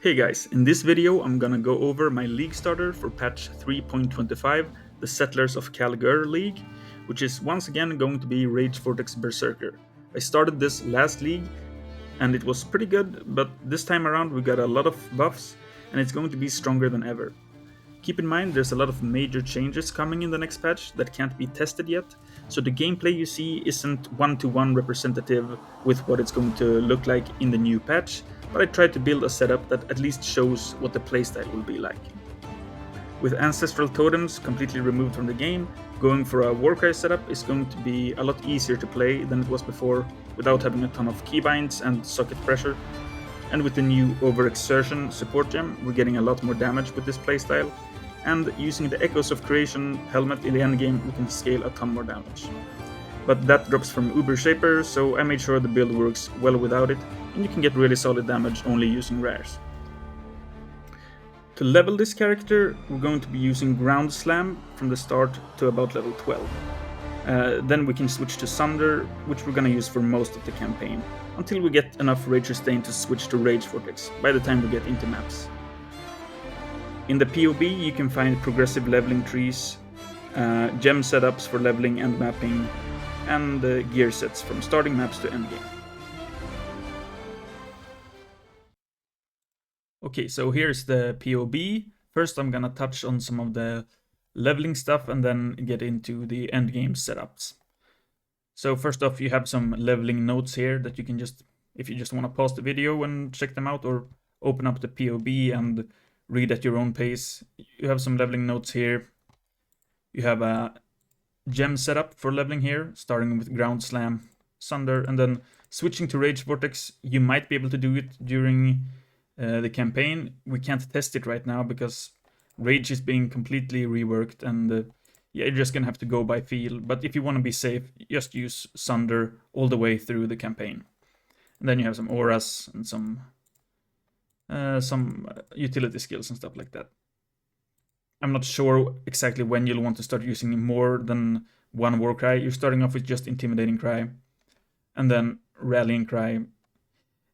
Hey guys, in this video I'm gonna go over my league starter for patch 3.25, the Settlers of Kalguur League, which is once again going to be Rage Vortex Berserker. I started this last league and it was pretty good, but this time around we got a lot of buffs and it's going to be stronger than ever. Keep in mind there's a lot of major changes coming in the next patch that can't be tested yet, so the gameplay you see isn't one-to-one representative with what it's going to look like in the new patch, but I tried to build a setup that at least shows what the playstyle will be like. With ancestral totems completely removed from the game, going for a warcry setup is going to be a lot easier to play than it was before, without having a ton of keybinds and socket pressure. And with the new overexertion support gem, we're getting a lot more damage with this playstyle, and using the Echoes of Creation helmet in the endgame, we can scale a ton more damage. But that drops from Uber Shaper, so I made sure the build works well without it, and you can get really solid damage only using rares. To level this character, we're going to be using Ground Slam from the start to about level 12. Then we can switch to Sunder, which we're gonna use for most of the campaign, until we get enough Rage Sustain to switch to Rage Vortex by the time we get into maps. In the POB you can find progressive leveling trees, gem setups for leveling and mapping, and gear sets from starting maps to endgame. Okay, so here's the POB. First I'm gonna touch on some of the leveling stuff and then get into the endgame setups. So first off, you have some leveling notes here that you can just, if you just want to pause the video and check them out, or open up the POB and read at your own pace. You have some leveling notes here. You have a gem setup for leveling here, starting with Ground Slam, Sunder, and then switching to Rage Vortex. You might be able to do it during the campaign. We can't test it right now because Rage is being completely reworked, and yeah, you're just gonna have to go by feel. But if you want to be safe, just use Sunder all the way through the campaign. And then you have some auras and some utility skills and stuff like that. I'm not sure exactly when you'll want to start using more than one warcry. You're starting off with just Intimidating Cry, and then Rallying Cry.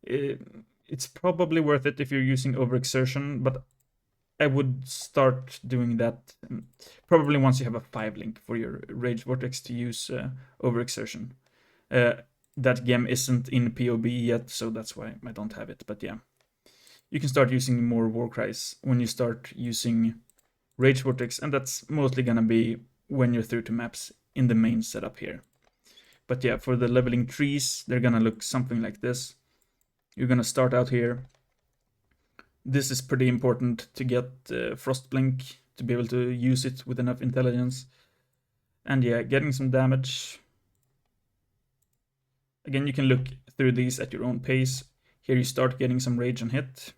It's probably worth it if you're using Overexertion, but I would start doing that probably once you have a 5-link for your Rage Vortex to use Overexertion. That gem isn't in POB yet, so that's why I don't have it, but yeah. You can start using more warcries when you start using Rage Vortex, and that's mostly gonna be when you're through to maps in the main setup here. But yeah, for the leveling trees, they're gonna look something like this. You're gonna start out here. This is pretty important to get Frostblink, to be able to use it with enough intelligence. And yeah, getting some damage. Again, you can look through these at your own pace. Here you start getting some rage and hit.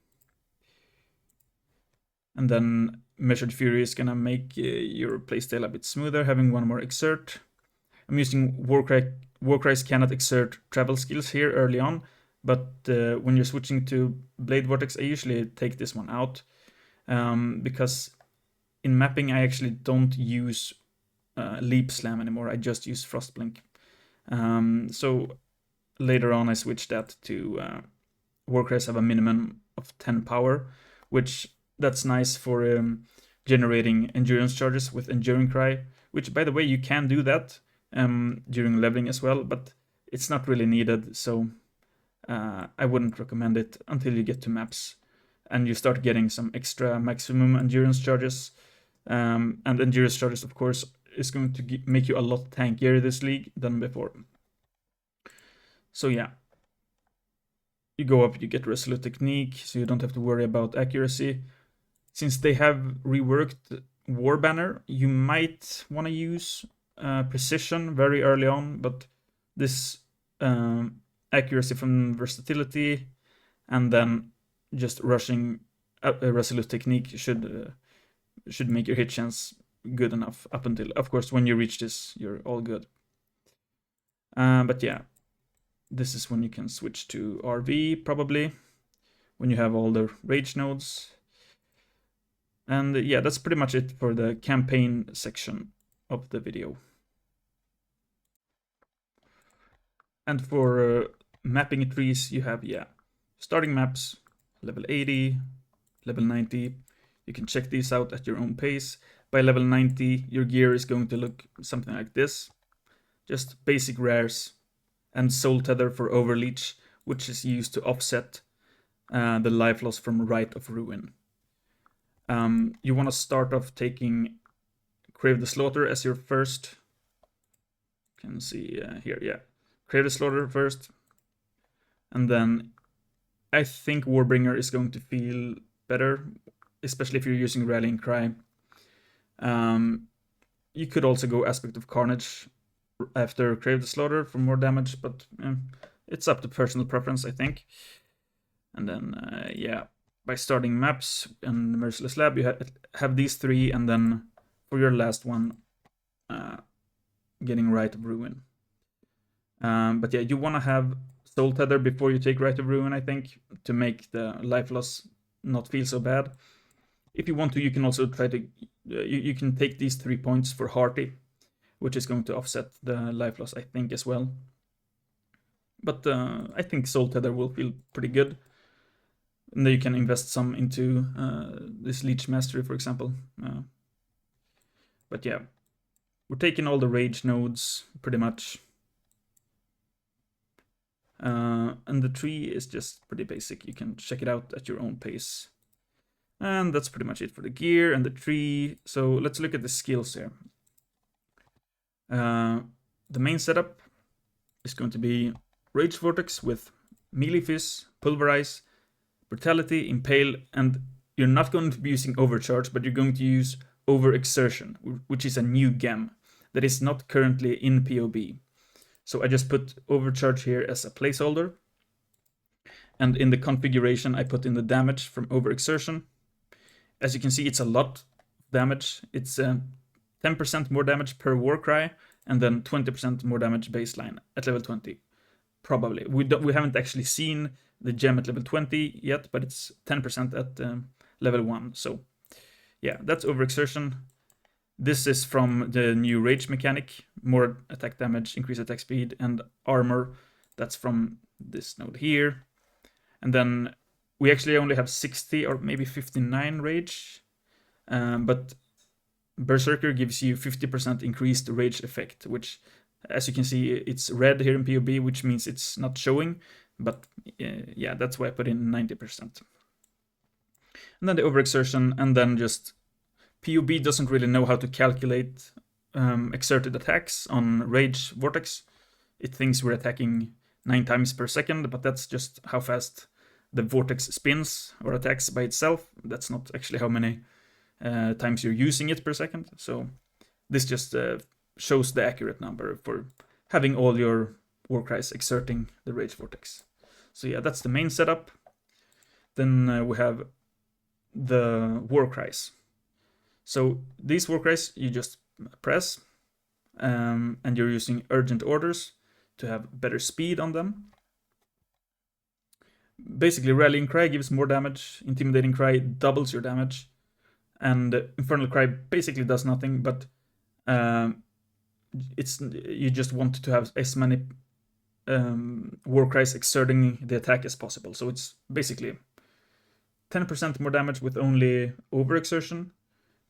And then Measured Fury is gonna make your playstyle a bit smoother, having one more exert. I'm using Warcries cannot exert travel skills here early on, but when you're switching to Blade Vortex, I usually take this one out, because in mapping I actually don't use Leap Slam anymore. I just use Frostblink. So later on I switched that to Warcries have a minimum of 10 power, which that's nice for generating endurance charges with Enduring Cry, which by the way you can do that during leveling as well, but it's not really needed, so I wouldn't recommend it until you get to maps and you start getting some extra maximum endurance charges. And endurance charges, of course, is going to make you a lot tankier this league than before. So yeah, you go up, you get Resolute Technique, so you don't have to worry about accuracy. Since they have reworked War Banner, you might want to use Precision very early on, but this accuracy from versatility and then just rushing a Resolute Technique should make your hit chance good enough up until, of course, when you reach this, you're all good. But yeah, this is when you can switch to RV, probably, when you have all the rage nodes. And yeah, that's pretty much it for the campaign section of the video. And for mapping trees, you have, yeah, starting maps, level 80, level 90. You can check these out at your own pace. By level 90, your gear is going to look something like this. Just basic rares and soul tether for overleech, which is used to offset the life loss from Rite of Ruin. You want to start off taking Crave the Slaughter as your first. You can see here, yeah. Crave the Slaughter first. And then I think Warbringer is going to feel better, especially if you're using Rallying Cry. You could also go Aspect of Carnage after Crave the Slaughter for more damage, but it's up to personal preference, I think. And then, yeah, by starting maps and Merciless Lab, you have these three, and then for your last one, getting Rite of Ruin. But yeah, you want to have Soul Tether before you take Rite of Ruin, I think, to make the life loss not feel so bad. If you want to, you can also try to... you can take these 3 points for Hearty, which is going to offset the life loss, I think, as well. But I think Soul Tether will feel pretty good. And then you can invest some into this Leech Mastery, for example. But yeah, we're taking all the Rage nodes, pretty much. And the tree is just pretty basic. You can check it out at your own pace. And that's pretty much it for the gear and the tree. So let's look at the skills here. The main setup is going to be Rage Vortex with Melee Fizz, Pulverize, Brutality, Impale, and you're not going to be using Overcharge, but you're going to use Overexertion, which is a new gem that is not currently in POB. So I just put Overcharge here as a placeholder. And in the configuration, I put in the damage from Overexertion. As you can see, it's a lot of damage. It's 10% more damage per warcry, and then 20% more damage baseline at level 20. Probably. We haven't actually seen the gem at level 20 yet, but it's 10% at level 1. So yeah, that's Overexertion. This is from the new Rage mechanic. More attack damage, increased attack speed, and armor. That's from this node here. And then we actually only have 60 or maybe 59 Rage. But Berserker gives you 50% increased Rage effect, which, as you can see, it's red here in POB, which means it's not showing. But yeah, that's why I put in 90%. And then the Overexertion, and then just POB doesn't really know how to calculate exerted attacks on Rage Vortex. It thinks we're attacking 9 times per second, but that's just how fast the vortex spins or attacks by itself. That's not actually how many times you're using it per second. So this just shows the accurate number for having all your warcries exerting the Rage Vortex. So yeah, that's the main setup. Then we have the warcries. So these warcries you just press, and you're using urgent orders to have better speed on them. Basically, Rallying Cry gives more damage, Intimidating Cry doubles your damage, and Infernal Cry basically does nothing, but you just want to have as many warcries exerting the attack as possible. So it's basically 10% more damage with only overexertion,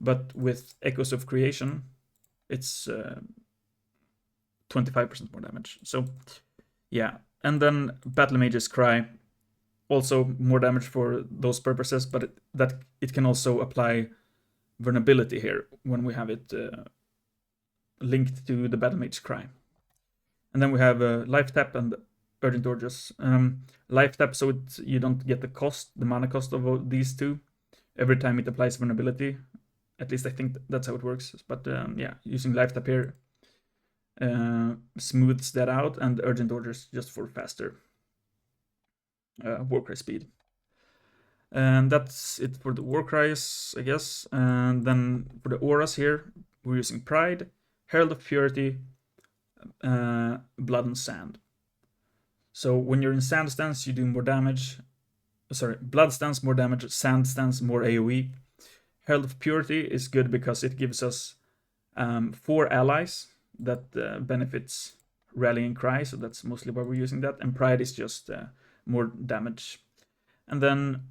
but with Echoes of Creation, it's 25% more damage. So yeah, and then Battle Mage's Cry, also more damage for those purposes, but it can also apply vulnerability here when we have it linked to the Battle Mage's Cry. And then we have Life Tap and Urgent Orders. Life Tap, so you don't get the mana cost of these two every time it applies vulnerability. At least I think that's how it works. But yeah, using Life Tap here smooths that out, and Urgent Orders just for faster warcry speed. And that's it for the warcries, I guess. And then for the auras here, we're using Pride, Herald of Purity, Blood and Sand. So when you're in Sand stance, you do more damage. Sorry, Blood stance more damage, Sand stance more AoE. Herald of Purity is good because it gives us 4 allies that benefits Rallying Cry, so that's mostly why we're using that. And Pride is just more damage. And then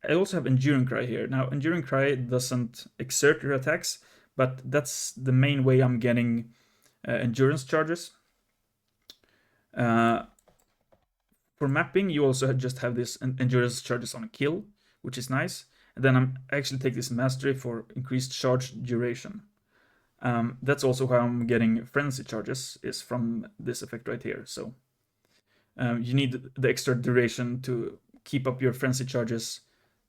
I also have Enduring Cry here. Now, Enduring Cry doesn't exert your attacks, but that's the main way I'm getting endurance charges. For mapping, you also just have this endurance charges on a kill, which is nice. And then I actually take this mastery for increased charge duration. That's also how I'm getting frenzy charges, is from this effect right here. So you need the extra duration to keep up your frenzy charges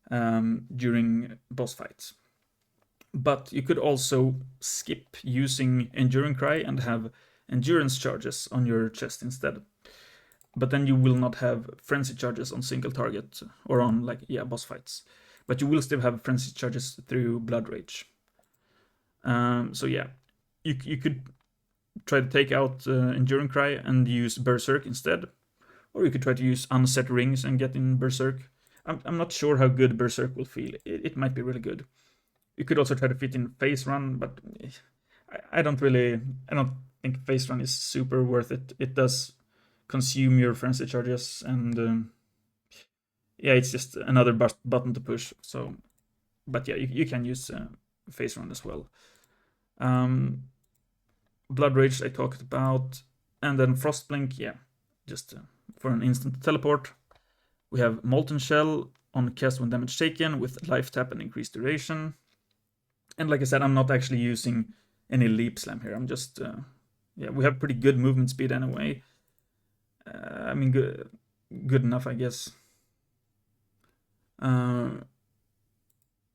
during boss fights. But you could also skip using Enduring Cry and have endurance charges on your chest instead. But then you will not have frenzy charges on single target or on boss fights. But you will still have frenzy charges through Blood Rage. So yeah, you could try to take out Enduring Cry and use Berserk instead. Or you could try to use Unset Rings and get in Berserk. I'm not sure how good Berserk will feel. It might be really good. You could also try to fit in Phase Run, but I don't think Phase Run is super worth it. It does consume your frenzy charges, and yeah, it's just another button to push. So, but yeah, you can use Phase Run as well. Blood Rage I talked about, and then Frostblink, yeah, just for an instant teleport. We have Molten Shell on cast when damage taken with life tap and increased duration. And like I said, I'm not actually using any leap slam here. I'm just, we have pretty good movement speed anyway. I mean, good enough, I guess.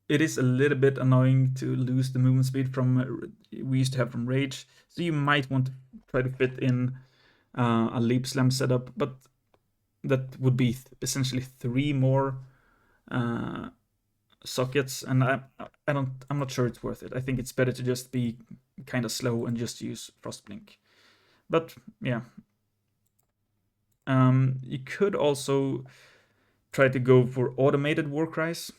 It is a little bit annoying to lose the movement speed from we used to have from Rage, so you might want to try to fit in a leap slam setup, but that would be essentially 3 more sockets, and I'm not sure it's worth it. I think it's better to just be kind of slow and just use Frostblink. But yeah, you could also try to go for automated warcries.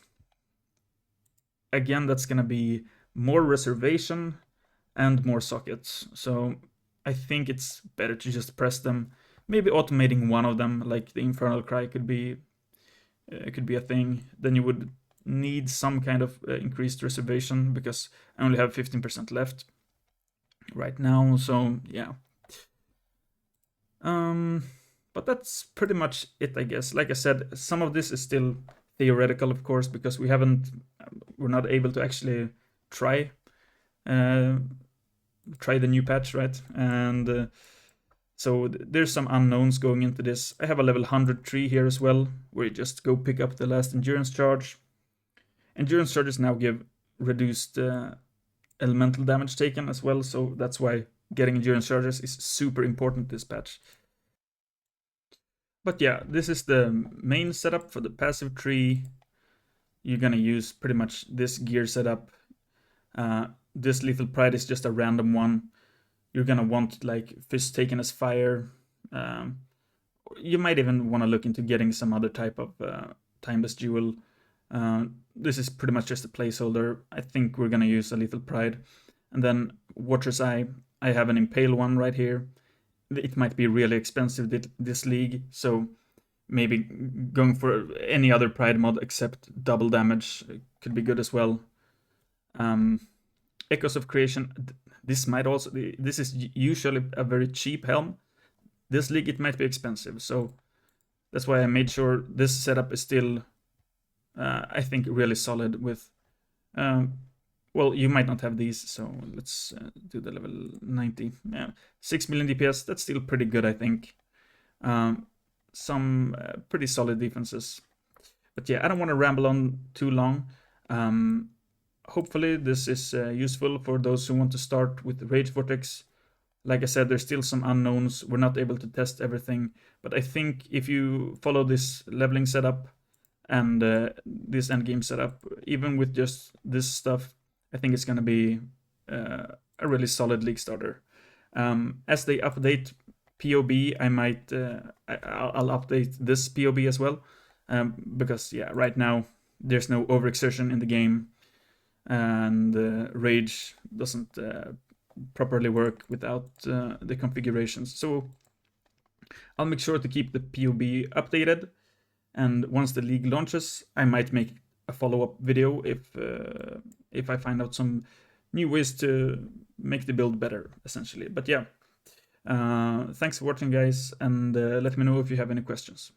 Again, that's gonna be more reservation and more sockets. So I think it's better to just press them. Maybe automating one of them, like the Infernal Cry, could be a thing. Then you would need some kind of increased reservation because I only have 15% left right now. So yeah. But that's pretty much it, I guess. Like I said, some of this is still theoretical, of course, because we're not able to actually try the new patch, right? And so there's some unknowns going into this. I have a level 100 tree here as well, where you just go pick up the last endurance charge. Endurance charges now give reduced elemental damage taken as well, so that's why getting endurance charges is super important this patch. But yeah, this is the main setup for the passive tree. You're gonna use pretty much this gear setup. This Lethal Pride is just a random one. You're gonna want like Fist Taken as Fire. You might even want to look into getting some other type of Timeless Jewel. This is pretty much just a placeholder. I think we're gonna use a Lethal Pride. And then Watcher's Eye, I have an Impale one right here. It might be really expensive this league, so maybe going for any other Pride mod except double damage could be good as well. Echoes of Creation, this is usually a very cheap helm. This league it might be expensive, so that's why I made sure this setup is still I think really solid with well, you might not have these, so let's do the level 90. Yeah, 6 million DPS, that's still pretty good, I think. Some pretty solid defenses. But yeah, I don't want to ramble on too long. Hopefully this is useful for those who want to start with Rage Vortex. Like I said, there's still some unknowns. We're not able to test everything. But I think if you follow this leveling setup and this endgame setup, even with just this stuff, I think it's going to be a really solid league starter. As they update POB, I'll update this POB as well, because yeah, right now there's no overexertion in the game, and Rage doesn't properly work without the configurations. So I'll make sure to keep the POB updated, and once the league launches, I might make a follow-up video if I find out some new ways to make the build better, essentially. But yeah, thanks for watching, guys, and let me know if you have any questions.